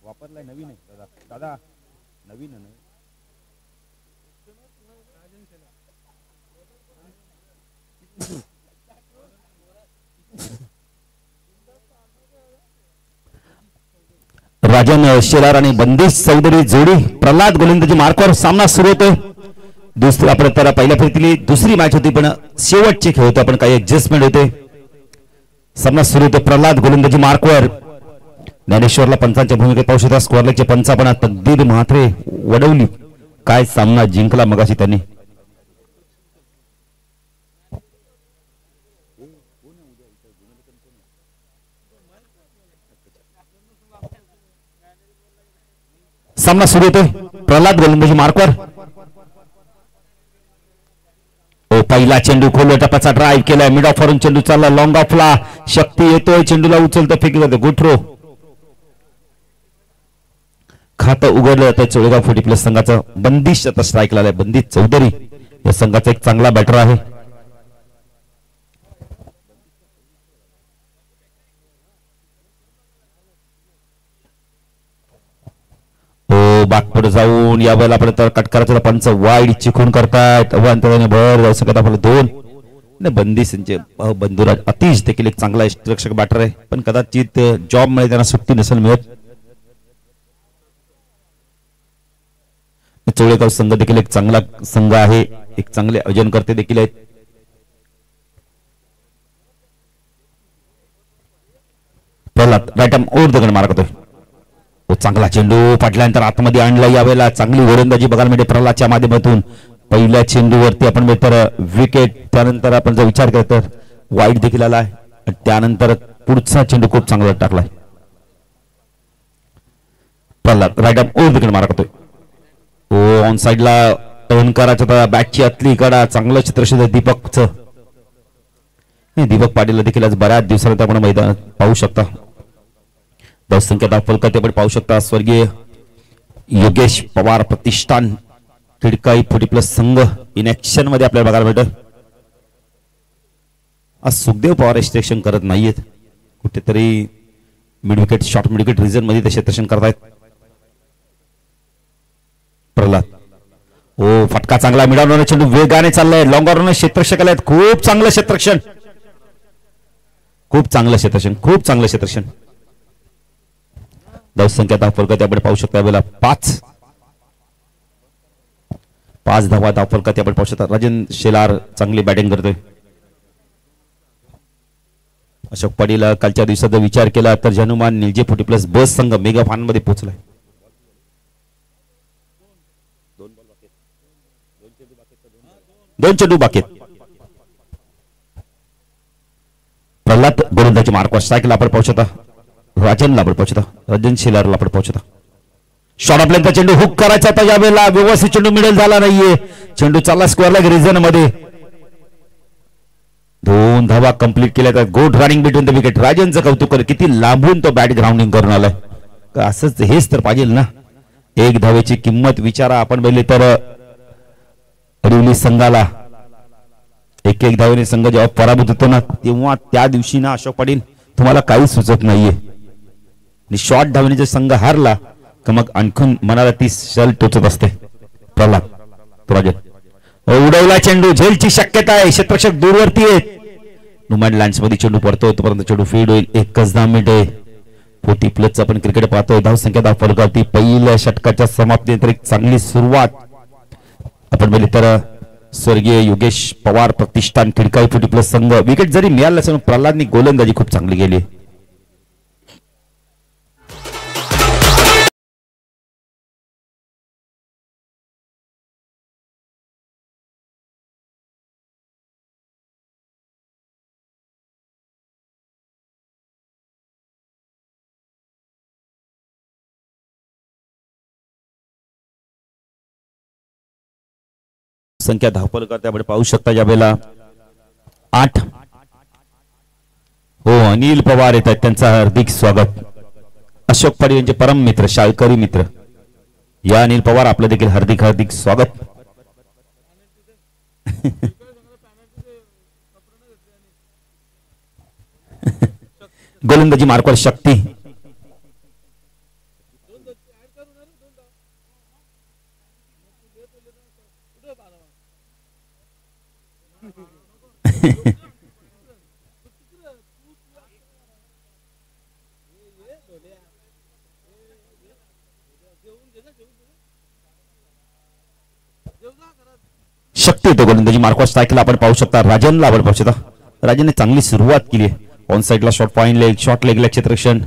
वापरलाय नवीन आहे दादा. दादा नवीन आहे. राजन शेलार आणि बंदिश चौधरी जोडी प्रल्हाद गोलंदाजी मार्कवर सामना सुरू होतोय. दुसरी आपण त्याला पहिल्या फेरीतली दुसरी मॅच होती पण शेवटचे खेळ होते. आपण काही ऍडजस्टमेंट होते. सामना सुरू होतो प्रल्हाद गोलंदाजी मार्कवर. ज्ञानेश्वरला पंचांच्या भूमिकेत पाहू शकता. स्क्वेअरलेगचे पंचापणा तकदीर म्हात्रे वडवली. काय सामना जिंकला मगाशी त्यांनी. सामना सुरू होतोय प्रल्हाद गोलंदाजी मार्कवर. पहिला चेंडू खोलवर टप्प्याचा ड्राईव्ह केलाय. मिड ऑफ वरून चेंडू चालला लॉंग ऑफला. शक्ती येतोय चेंडूला उचलतं फेकी करतो. Good throw. खातं उघडलं जातं चोळेगाव 40+ संघाचं. बंदिश आता स्ट्राईक लावलाय. बंदिश चौधरी या संघाचा एक चांगला बॅटर आहे. बागपुढे जाऊन या वेळेला आपण कट करायचं. पंच वाईड चिखून करतायत. अंतराने भर जाऊ शकत आपल्याला 2. बंदिशांचे बंधुराज अतिश देखील एक चांगला रक्षक बॅटर आहे. पण कदाचित जॉब मध्ये त्यांना सुट्टी नसेल मिळत. चोळेगाव संघ देखील एक चांगला संघ आहे. एक चांगले आयोजनकर्ते देखील आहेत. Pralhad right arm over the gun मारतोय. चांगला चेंडू पाटल्यानंतर आतमध्ये आणला. यावेळेला चांगली गोलंदाजी बघायला मिळते प्रल्हादच्या माध्यमातून. पहिल्या चेंडूवरती आपण तर विकेट. त्यानंतर आपण जर विचार केला तर वाईट देखील आलाय. त्यानंतर पुढचा चेंडू खूप चांगला टाकलाय. Pralhad right arm over the gun मारतोय. ऑन साइडला टर्न करायचा. बॅटची आतली कडा. चांगलं चित्रशोध दीपकचं. दीपक पाटील देखील आज बऱ्याच दिवसानंतर आपण मैदानात पाहू शकता. धावसंख्या दाखल ते आपण पाहू शकता. स्वर्गीय योगेश पवार प्रतिष्ठान खिडकाई 40+ संघ इन ऍक्शन मध्ये आपल्याला बघायला मिळतं. आज सुखदेव पवार एक्स्ट्रेक्शन करत नाहीयेत. कुठेतरी mid wicket short mid wicket reason मध्ये ते क्षेत्ररक्षण करतायत. प्रल्हाद फटका चांगला. मिडावणार चेंडू वेगाने चाललाय. लॉंगॉरने क्षेत्ररक्षक आलेत. खूप चांगलं क्षेत्ररक्षण. खूप चांगलं क्षेत्ररक्षण. खूप चांगलं क्षेत्ररक्षण. धावसंख्या दाखल आपण पाहू शकता. वेळेला 5 धावा दाखल आपण पाहू शकता. राजन शेलार चांगली बॅटिंग करतोय. अशोक पाटील कालच्या दिवसाचा विचार केला तर जनुमान निलजे 40+ बस संघ मेगा फान मध्ये पोहोचलाय. 2 चेंडू बाकी. प्रल्हाद गोलंदाजी मार्कवर स्ट्राईकला आपण पाहू शकता. राजनला आपण पाहू शकता. राजन शेलारला आपण पाहू शकता. शॉर्ट आपल्याला चेंडू हुक करायचा होता. यावेळेला व्यवस्थित चेंडू मिडल झाला नाहीये. चेंडू चालला स्क्वेअर लेग रिजन मध्ये. 2 धावा कंप्लीट केल्या. Good running between the wicket. राजनचं कौतुक कर. किती लांबून तो बॅट ग्राउंडिंग करून आलाय. असंच हेच तर पाहिजे ना. 1 धावेची किंमत विचारा. आपण बघितले तर रिवली संघाला 1 धावेने संघ जेव्हा पराभूत होतो ना तेव्हा त्या दिवशी ना अशोक पाटील तुम्हाला काही सुचत नाहीये. आणि शॉर्ट धावेने जर संघ हारला तर मग आणखून मनाला ती सल टोचत असते. प्रल्हाद राजन उडवला चेंडू. झेलची शक्यता आहे. क्षेत्ररक्षक दूरवरती आहेत. नुमॅड लँड्स मध्ये चेंडू पडतो. तोपर्यंत चेंडू फीड होईल. 1च 10 मिनिटे 40+ आपण क्रिकेट पाहतोय. धावसंख्या दाखल पहिल्या षटकाच्या समाप्तीनंतर एक चांगली सुरुवात आपण बघितली तर स्वर्गीय योगेश पवार प्रतिष्ठान खिडकाई 40+ संघ. विकेट जरी मिळालं असेल प्रल्हादनी गोलंदाजी खूप चांगली केली. संख्या धावपल करते आपण पाहू शकता. यावेळेला 8. अनिल पवार येतात. त्यांचा हार्दिक स्वागत. अशोक पाटील यांचे परम मित्र शाळकरी मित्र या अनिल पवार आपलं देखील हार्दिक हार्दिक स्वागत. गोलंदाजी मार्कवर शक्ती. शक्ती येतो गोलंदाजी मार्कवर स्ट्राईकला आपण पाहू शकता. राजनला आपण पाहू शकता. राजनने चांगली सुरुवात केली आहे. ऑन साइडला शॉर्ट पॉइंट लेग, शॉर्ट लेगला क्षेत्ररक्षण,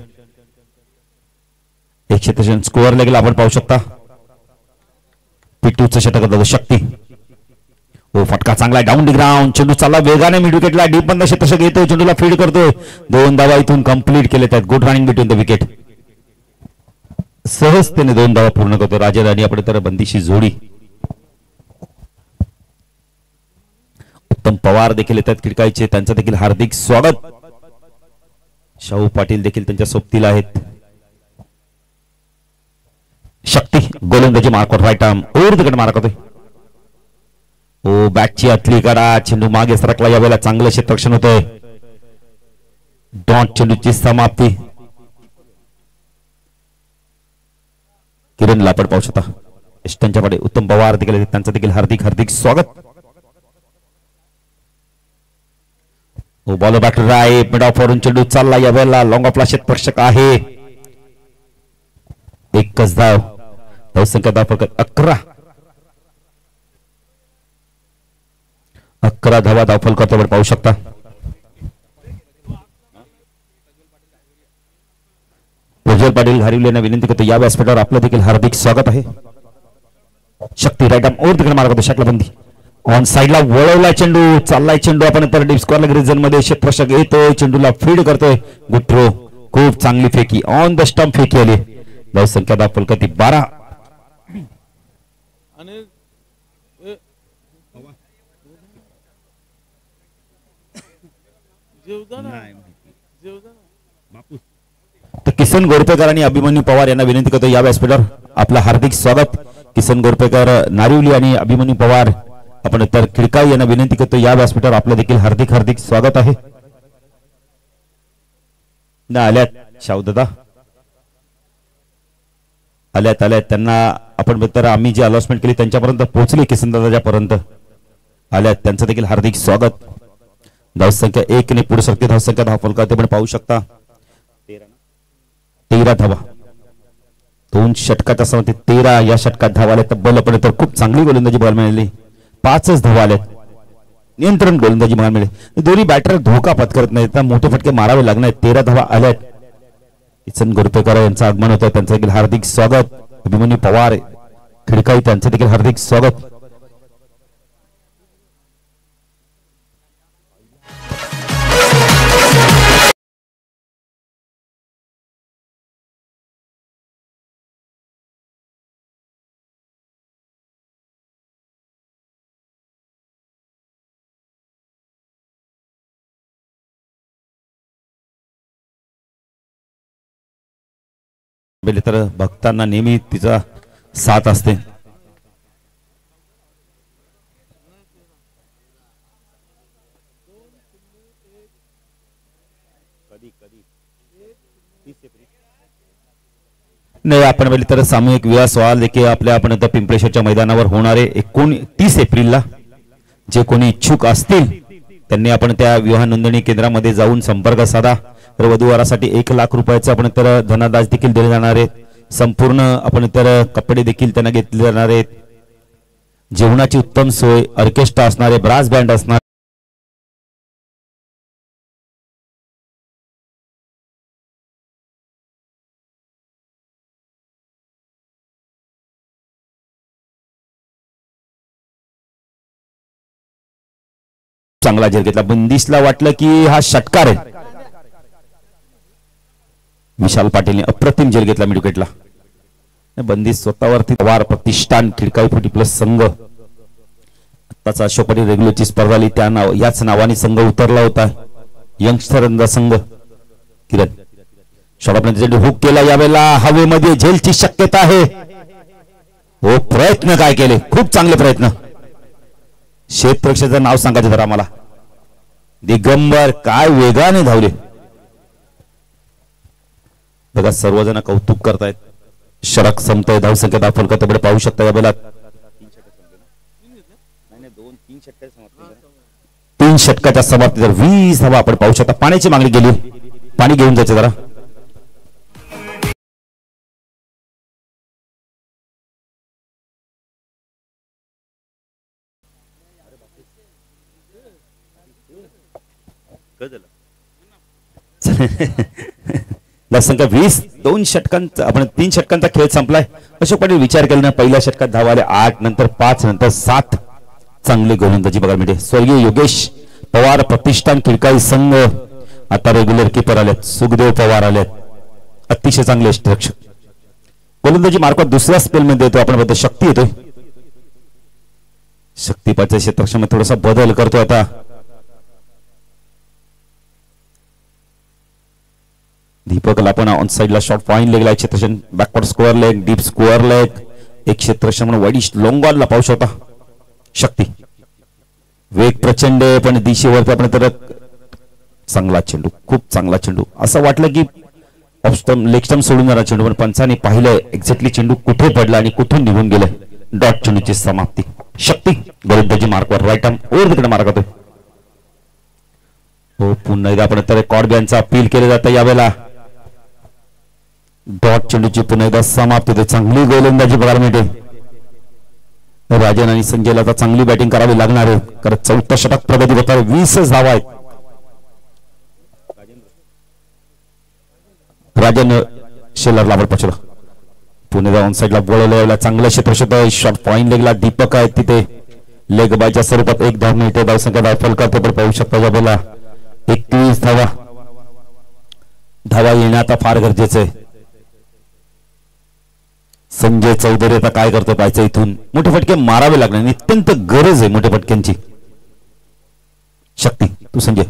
एक क्षेत्ररक्षण स्कोअर लेगला आपण पाहू शकता. पिटूचं षटक होतं शक्ती. ओ फटका चांगला डाऊन दी ग्राउंड. चेंडू चालला वेगाने मिड विकेटला. डीप बंद क्षेत्ररक्षक येतो, चेंडूला फीड करतोय. 2 धावा इथून कंप्लीट केले आहेत. Good running between the wicket. सहजतेने 2 धावा पूर्ण करतो राजन आणि आपण तर बंदीशी जोडी. उत्तम पवार देखील येतात खिडकाईचे, त्यांचं देखील हार्दिक स्वागत. शाहू पाटील देखील त्यांच्या सोबतीला आहेत. शक्ती गोलंदाजी मार्कवर राईट आर्म ऊर्ध्वकडे मारा करतोय. ओ बॅटची अतली करा. चेंडू मागे सरकला. यावेळेला चांगलं क्षेत्ररक्षण होतंय. डॉट चेंडूची समाप्ती. किरणला आपण पाहू शकता. त्यांच्याकडे उत्तम पवार देखील, त्यांचं देखील हार्दिक हार्दिक स्वागत. Ball back right mid off वरून चेंडू चालला. यावेळेला लॉंग ऑफला क्षेत्ररक्षक आहे. एकच धाव. धावसंख्या धाव फक्त 11. 11 धावा धावफल करतो आपण पाहू शकता. प्रज्वल पाटील घारिवलेना विनंती करतो या व्यासपीठावर आपलं देखील हार्दिक स्वागत आहे. शक्ती राईट आर्म ओव्हर तिकडे मारा करतो. शकला बंदी. ऑन साइडला वळवला चेंडू. चाललाय चेंडू. आपण तर डीप स्क्वेअर रिजन मध्ये क्षेत्ररक्षक येतोय, चेंडूला फीड करतोय. Good throw. खूप चांगली फेकी. ऑन द स्टंप फेकी आली. धावसंख्या धावफल किती 12. तर किसन गोरपेकर आणि अभिमन्यू पवार यांना विनंती करतो या व्यासपीठावर आपलं हार्दिक स्वागत. किसन गोरपेकर नारिवली आणि अभिमन्यू पवार आपण तर खिडकाई यांना विनंती करतो या व्यासपीठावर आपलं देखील हार्दिक हार्दिक स्वागत आहे. ना आल्यात शाहूदादा आल्यात त्यांना आपण तर आम्ही जी अनाउन्समेंट केली त्यांच्यापर्यंत पोहोचली. किसन दादाच्या पर्यंत आल्यात, त्यांचं देखील हार्दिक स्वागत. धावसंख्या 1 ने पुढे सरते. धावसंख्या धावफल करते पण पाहू शकता 13 धावा. 2 षटकाच्या समोर 13 या षटकात धावा आल्या. तब्बल आपण तर खूप चांगली गोलंदाजी बॉल मिळाली. 5च धावा आल्यात. नियंत्रण गोलंदाजी बॉल मिळाली. दोन्ही बॅटर धोका पत्करत नाहीत, मोठे फटके मारावे लागणार. 13 धावा आल्यात. किसन गोरपेकर यांचं आगमन होतं, त्यांचं देखील हार्दिक स्वागत. अभिमन्यू पवार खिडकाई त्यांचं देखील हार्दिक स्वागत. तर भक्तांना नेहमी तिचा साथ असते. नाही आपण बघितलं तर सामूहिक विवाह सोहळा देखील आपल्या आपण पिंपळेश्वरच्या मैदानावर होणार आहे 29 एप्रिलला. जे कोणी इच्छुक असतील त्यांनी आपण त्या विवाह नोंदणी केंद्रामध्ये जाऊन संपर्क साधा. तर वधूवरासाठी 1 लाख रुपयाचं आपण तर धनादास देखील दिले जाणार आहेत. संपूर्ण आपण तर कपडे देखील त्यांना घेतले जाणार आहेत. जेवणाची उत्तम सोय, ऑर्केस्ट्रा असणार आहे, ब्रास बँड असणार. चांगला झेल घेतला. बंदिशला वाटलं की हा षटकार आहे. विशाल पाटीलने अप्रतिम झेल घेतला मिड विकेटला. बंदिश स्वतःवरती वार प्रतिष्ठान खिडकाई 40+ संघ आताचा अशोक पाटील रेग्युलरची स्पर्धा आली त्या याच नावाने संघ उतरला होता. यंगस्टर संघ. किरण शॉटपर्यंत हुक केला. यावेळेला हवेमध्ये झेलची शक्यता आहे. हो प्रयत्न काय केले, खूप चांगले प्रयत्न. क्षेत्ररक्षकाचं नाव सांगायचं जरा आम्हाला. दिगंबर काय वेगाने धावले. बघा सर्वजण कौतुक करतायत. षटक संपतंय. धावसंख्या दाखल करतो पाहू शकता या बेलात 3 षटकाच्या समाप्ती जर 20 धावा आपण पाहू शकता. पाण्याची मागणी गेली. पाणी घेऊन जायचं जरा. संख्या 20. 2 षटकांचा आपण 3 षटकांचा खेळ संपलाय. अशोक पाटील विचार केला ना पहिल्या षटकात धावा आले 8 नंतर 5 नंतर 7. चांगली गोलंदाजी बघायला मिळते. स्वर्गीय योगेश पवार प्रतिष्ठान खिडकाई संघ आता रेग्युलर कीपर आलेत. सुखदेव पवार आलेत. अतिशय चांगले रक्षक. गोलंदाजी मार्फत दुसऱ्या स्पेल मध्ये येतो आपण बद्दल शक्ती येतोय. शक्तीपाच्या क्षेत्रक्षेत्रामध्ये थोडासा बदल करतो आता. दीपकला पण ऑन साइडला शॉर्ट पॉइंट लेगला क्षेत्रक्षण backward square leg deep square leg एक क्षेत्रक्षण म्हणून वाईडिश लॉंग बॉलला पाहू शकता. शक्ती वेग प्रचंड आहे पण दिशेवरती आपण तर चांगला चेंडू खूप चांगला चेंडू. असं वाटलं की ऑफस्टम लेगस्टम सोडून जाणार चेंडू पण पंचाने पाहिलं एक्झॅक्टली चेंडू कुठे पडला आणि कुठून निघून गेलाय. डॉट चेंडूची समाप्ती. शक्ती गोलंदाजी मार्कवर राईट आर्म ओव्हर तिकडे मार्क होतो. हो पुन्हा एकदा आपण तर कॉडब्यांचा अपील केलं जातं यावेळेला. डॉट चेंडूची पुन्हा एकदा समाप्ती होते. चांगली गोलंदाजी बघायला मिळते. राजन आणि संजयला आता चांगली बॅटिंग करावी लागणार आहे कारण 14 षटक प्रगती होतात. 20 धावा आहेत. राजन शेलरला आपण पचला पुणे जाऊन साईडला बोलवलं. चांगलं क्षेत्र शॉर्ट पॉइंट लेगला दीपक आहेत तिथे लेग बायच्या स्वरूपात 1 धाव मिळते. धावसंख्या दाखल करतो पण पाहू शकता या बोला 21 धावा. धावा येणं आता फार गरजेचं आहे. संजय चौधरी आता काय करतो पाहायचं. इथून मोठे फटके मारावे लागणार अत्यंत गरज आहे मोठ्या फटक्यांची. शक्ती तू संजय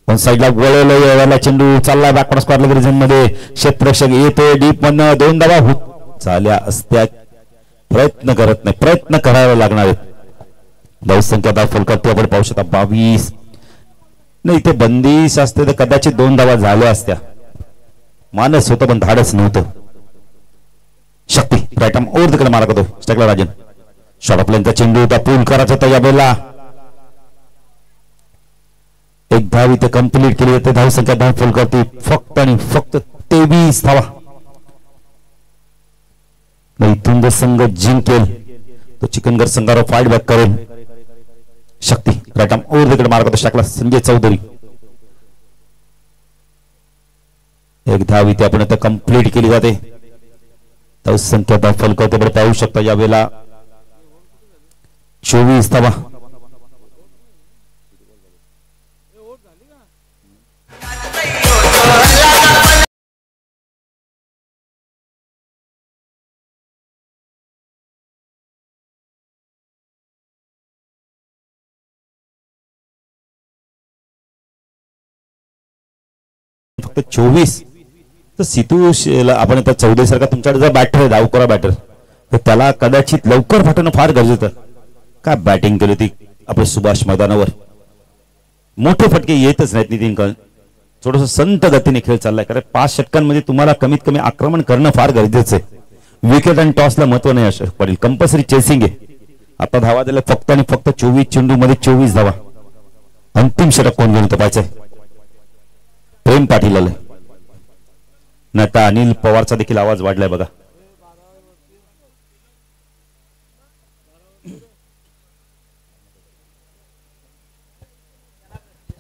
पण साईडला वळवलं चेंडू चालला बॅकवर्ड स्क्वेअर रिजन मध्ये. क्षेत्ररक्षक येतोय डीप मधनं 2 धावा होत झाल्या असत्या. प्रयत्न करत नाही प्रयत्न करायला लागणार आहेत. धावसंख्या दाखल करतो आपण पाहू शकता 22. नाही ते बंदिश असते तर कदाचित 2 धावा झाल्या असत्या. मानस होतं पण धाडच नव्हतं. शक्ती राईट आर्म ओव्हर तिकडे मारत होतो. स्ट्राइकला राजन शॉर्ट ऑफ लेनचा चेंडू त्या पूल करायचा होता या बेला. 1 धाव इथे कंप्लीट केली जाते. धावसंख्या दाखल करते फक्त आणि फक्त 23 धावा. इथून जर संघ जिंकेल तो चिकनगर संघावर फाईट बॅक करेल. शक्ती राईट आर्म ओव्हर तिकडे मारत होतो. टाकला संजय चौधरी. 1 धाव इथे आपण आता कंप्लीट केली जाते. संख्या दाखल करते बरं पाहू शकता यावेळेला 24 धावा. फक्त 24. तर सितू आपण आता चौधरी सारखा तुमच्याकडे जर बॅटर आहे धावकरा बॅटर तर त्याला कदाचित लवकर फाटणं फार गरजेचं. काय बॅटिंग केली ती आपल्या सुभाष मैदानावर. मोठे फटके येतच नाहीत नितीन कळ. थोडस संत गतीने खेळ चाललाय कारण 5 षटकांमध्ये तुम्हाला कमीत कमी आक्रमण करणं फार गरजेचं आहे. विकेट आणि टॉसला महत्व नाही अशोक पाटील. कंपल्सरी चेसिंग आहे. आता धावा दिल्या फक्त आणि फक्त 24 चेंडू मध्ये 24 धावा. अंतिम षटक कोण घेऊन तपायचंय. प्रेम पाटील आले ना. आता अनिल पवारचा देखील आवाज वाढलाय बघा.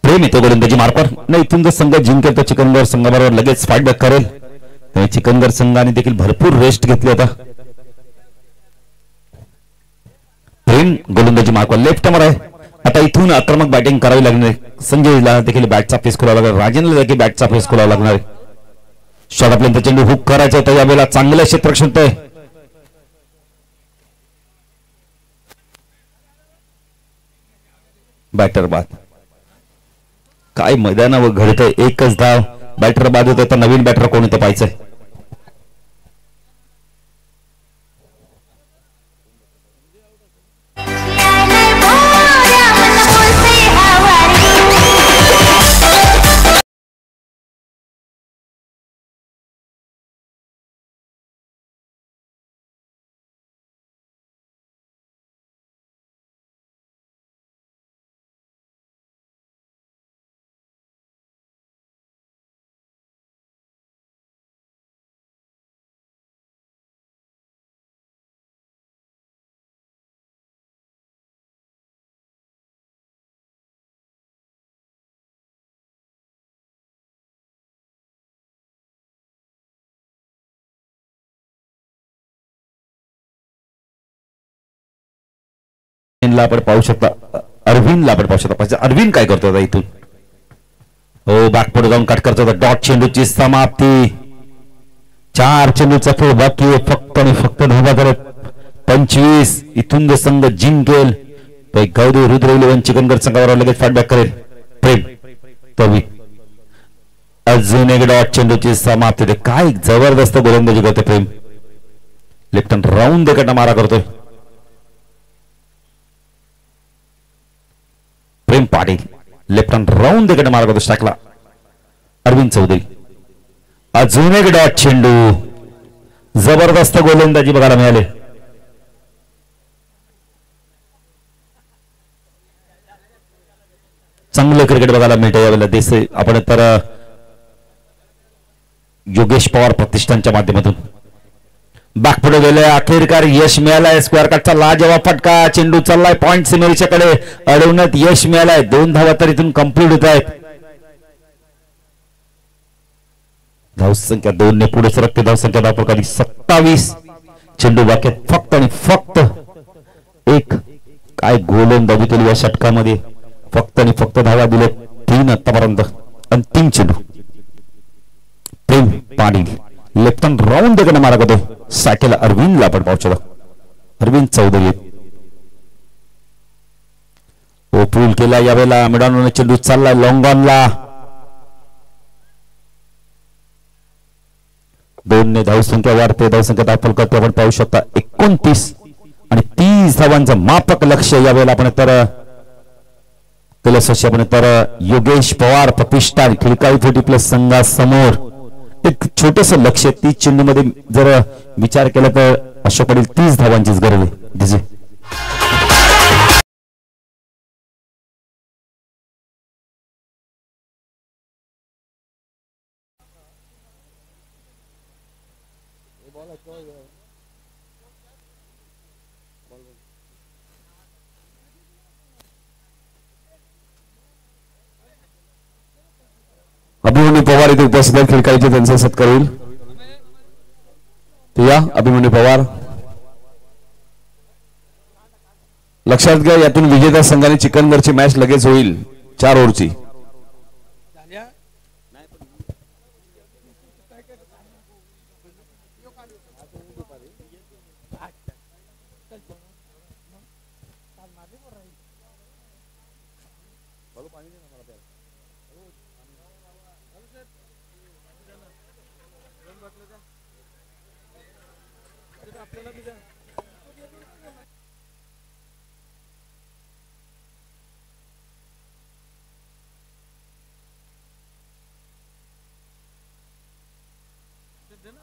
प्रेम येतो गोलंदाजी मार्फत. नाही इथून जर संघ जिंकेल तर चिकनगर संघाबरोबर लगेच फाईट बॅक करेल. चिकनगर संघाने देखील भरपूर रेस्ट घेतली आता. प्रेम गोलंदाजी मार्फत लेफ्ट कमर आहे. आता इथून आक्रमक बॅटिंग करावी लागणार. संजयला देखील बॅटचा फेस खोलावा लागणार. राजनला देखील बॅटचा फेस खोलावा लागणार. शॉर्ट ऑफ लेनचा चेंडू हुक करायचा होता यावेळेला. चांगलं क्षेत्ररक्षण आहे. बॅटर बाद. काय मैदानावर घडतंय. 1च धाव. बॅटर बाद होत. नवीन बॅटर कोण होतं पाहायचंय. अरविंदला आपण पाहू शकता. अरविंदला आपण पाहू शकता. अरविंद काय करतो आता इथून. हो बॅक पुढे जाऊन कट करतो. डॉट चेंडूची समाप्ती. 4 चेंडूचा खेळ बाकी आहे. फक्त आणि फक्त धावा करत 25. इथून जो संघ जिंकेल गौरी रुद्र 11 चिकनगर संघावर लगेच फाटबॅक करेल. प्रेम तवी अजून एक डॉट चेंडूची समाप्ती. काय जबरदस्त गोलंदाजी करते प्रेम. लेफ्ट हँड राऊंड देखील मारा करतोय प्रेम पाटील. लेफ्ट हँड राऊंड देखील मारा करतो स्ट्राईकला अरविंद चौधरी. अजून एक डॉट चेंडू. जबरदस्त गोलंदाजी बघायला मिळाले. चांगलं क्रिकेट बघायला मिळतं यावेळेला देसाई आपण तर योगेश पवार प्रतिष्ठानच्या माध्यमातून. बॅक पुढे गेले. अखेरकार यश मिळालंय. स्क्वेअर कटचा लाजवाब फटका. चेंडू चाललाय पॉइंट सीमेरेषेकडे. अडवण्यात यश मिळालंय. 2 धावा तर इथून कंप्लीट होत आहेत. धावसंख्या 2 ने पुढे सरकते. धावसंख्या धावफलकाची 27. चेंडू बाकी फक्त आणि फक्त एक. काय गोलंदाजी केली या षटकामध्ये. फक्त आणि फक्त धावा दिले 3 आतापर्यंत. अंतिम चेंडू प्रेम पाटील लेफ्ट हँड राऊंड देखील मारा करतो. सायकल अरविंदला आपण पाहू. अरविंद चौधरी ओ पूल केला यावेळेला. मिडॉन चेंडू चाललाय लॉंग ऑनला. 2 ने धावसंख्या वाढते. धावसंख्या धावफलकात आपण पाहू शकता 29 आणि 30 धावांचं मापक लक्ष यावेळेला आपण तर आपण तर योगेश पवार प्रतिष्ठान खिळकाई 40+ संघासमोर एक छोटस लक्ष 30 चेंडू मध्ये जर विचार केला तर अशा पडेल 30 धावांचीच गरज आहे. अभिमन्यू पवार इथे उपस्थित आहेत. खिळकाईचे त्यांचा सत्कार होईल. या अभिमन्यू पवार. लक्षात घ्या यातून विजेता संघाने चिकनगरची मॅच लगेच होईल 4 ओव्हरची.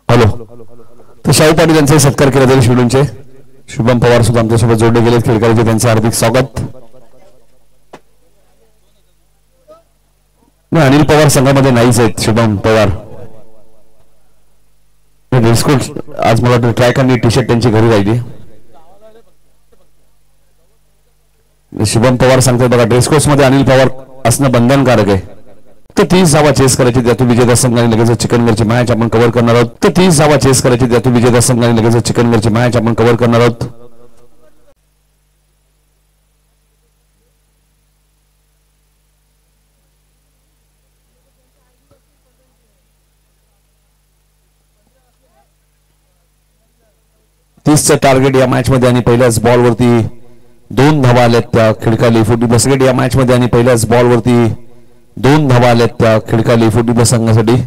हॅलो तर शाहू पाटील यांचा सत्कार केला जाईल. शिवडूनचे शुभम पवार सुद्धा आमच्यासोबत जोडले गेलेत. खेळकरीचे त्यांचे हार्दिक स्वागत. अनिल पवार संघामध्ये नाहीच आहेत. शुभम पवार आज मला वाटतं ट्रॅक आणि टी शर्ट त्यांची घरी राहिली. शुभम पवार सांगतात बघा ड्रेसकोर्स मध्ये अनिल पवार असणं बंधनकारक आहे. तर 30 धावा चेस करायची. त्यातून विजेता संघाने लगेच चिकनगरची मॅच आपण कव्हर करणार आहोत. तर 30 धावा चेस करायची. त्यातून विजेता संघाने लगेच चिकनगरची मॅच आपण कव्हर करणार आहोत. चं टार्गेट या मॅच मध्ये आणि पहिल्याच बॉलवरती 2 धावा आल्यात त्या खिडकाली 40+ या मॅच मध्ये आणि पहिल्याच बॉलवरती 2 धावा आल्यात त्या खिडकाली 40+ संघासाठी.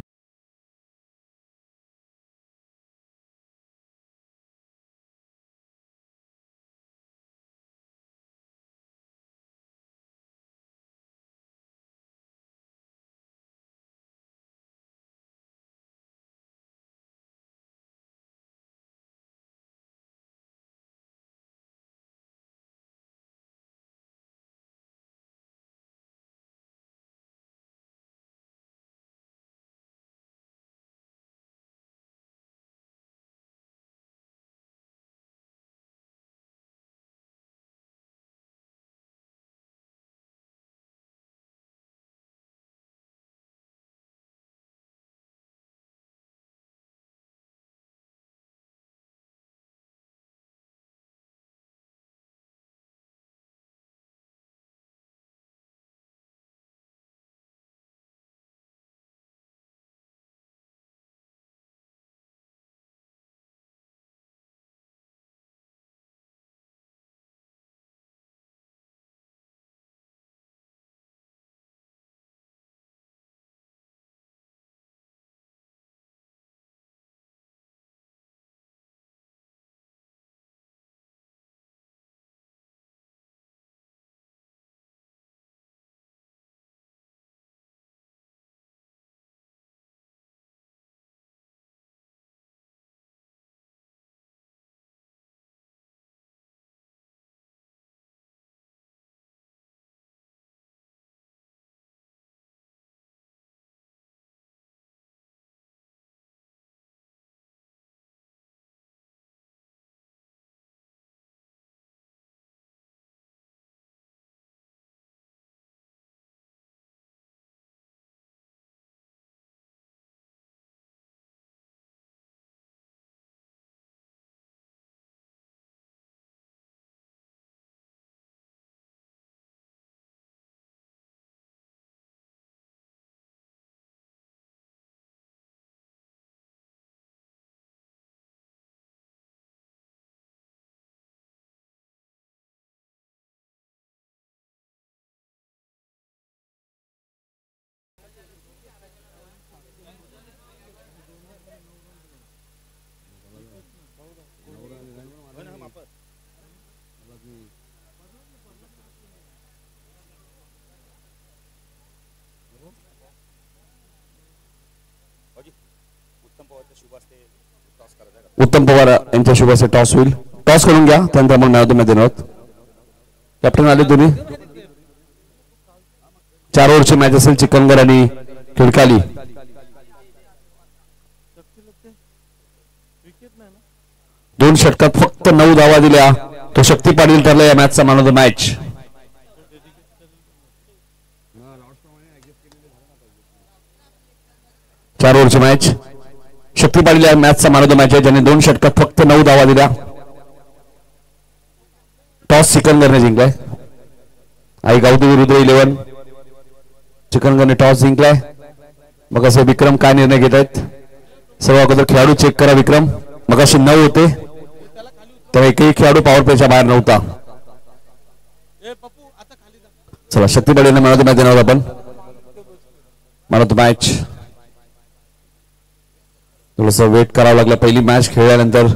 उत्तम पवार यांच्या शुभ हस्ते टॉस होईल. टॉस करून घ्या, त्यानंतर मग मॅच ऑफ द मॅच देणार आहोत. कॅप्टन आले दोन्ही. 4 ओव्हरची मॅच असेल. चिकनगर आणि खिडकाली. दोन षटकात फक्त 9 धावा दिल्या. तो शक्ती पाटील ठरला या मॅचचा मॅन ऑफ द मॅच. चार ओव्हरची मॅच. शक्ती पाटील या मॅचचा मॅन ऑफ द मॅच आहे, ज्याने 2 षटकात फक्त 9 धावा दिल्या. टॉस चिकनगरने जिंकलाय. आई गावती विरुद्ध 11. चिकनगरने टॉस जिंकलाय. मग असे विक्रम काय निर्णय घेत आहेत. सर्व अगोदर खेळाडू चेक करा. विक्रम मग असे 9 होते, तर एकही खेळाडू पॉवर प्लेच्या बाहेर नव्हता. चला शक्ती पाटीलने मॅन ऑफ द मॅच देणार आपण. Man of the match. थोडंसं वेट करावं लागलं. पहिली मॅच खेळल्यानंतर